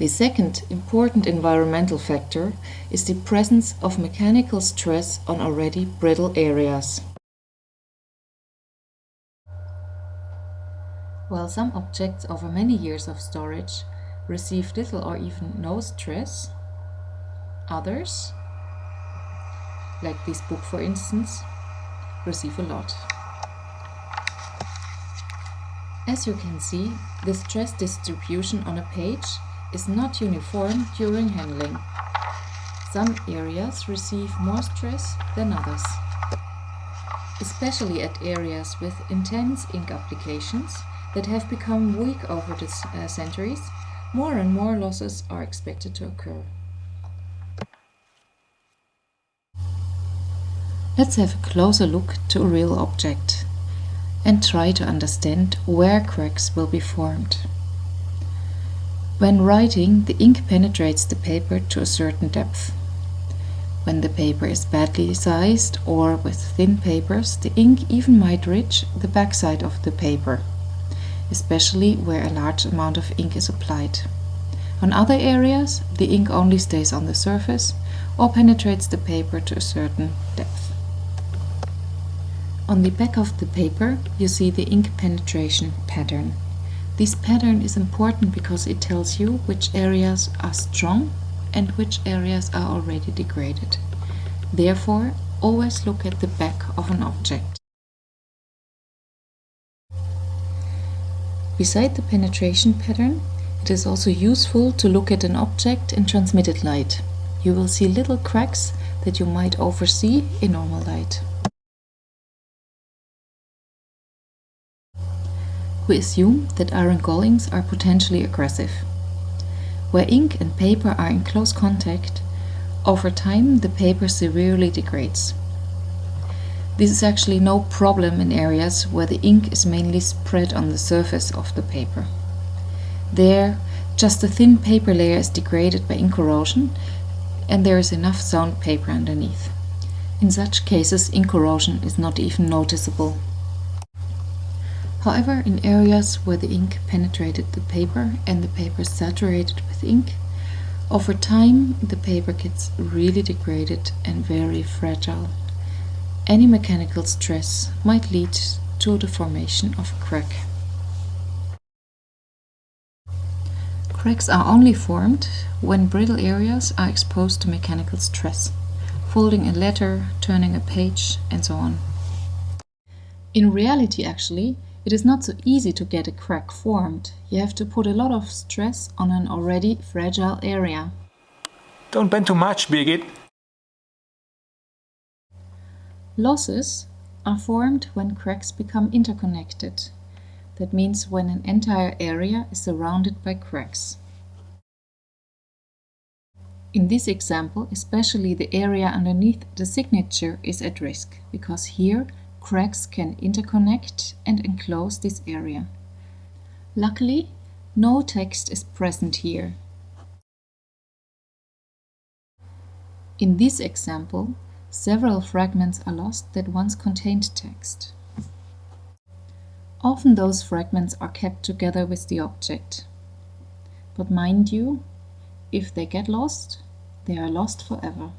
The second important environmental factor is the presence of mechanical stress on already brittle areas. While some objects over many years of storage receive little or even no stress, others, like this book for instance, receive a lot. As you can see, the stress distribution on a page is not uniform during handling. Some areas receive more stress than others. Especially at areas with intense ink applications that have become weak over the centuries, more and more losses are expected to occur. Let's have a closer look to a real object and try to understand where cracks will be formed. When writing, the ink penetrates the paper to a certain depth. When the paper is badly sized or with thin papers, the ink even might reach the backside of the paper, especially where a large amount of ink is applied. On other areas, the ink only stays on the surface or penetrates the paper to a certain depth. On the back of the paper, you see the ink penetration pattern. This pattern is important because it tells you which areas are strong and which areas are already degraded. Therefore, always look at the back of an object. Beside the penetration pattern, it is also useful to look at an object in transmitted light. You will see little cracks that you might oversee in normal light. We assume that iron gallings are potentially aggressive. Where ink and paper are in close contact, over time the paper severely degrades. This is actually no problem in areas where the ink is mainly spread on the surface of the paper. There, just a thin paper layer is degraded by ink corrosion and there is enough sound paper underneath. In such cases, ink corrosion is not even noticeable. However, in areas where the ink penetrated the paper and the paper is saturated with ink, over time the paper gets really degraded and very fragile. Any mechanical stress might lead to the formation of a crack. Cracks are only formed when brittle areas are exposed to mechanical stress, folding a letter, turning a page, and so on. In reality, actually, it is not so easy to get a crack formed. You have to put a lot of stress on an already fragile area. Don't bend too much, Birgit. Losses are formed when cracks become interconnected. That means when an entire area is surrounded by cracks. In this example, especially the area underneath the signature is at risk, because here cracks can interconnect and enclose this area. Luckily, no text is present here. In this example, several fragments are lost that once contained text. Often those fragments are kept together with the object. But mind you, if they get lost, they are lost forever.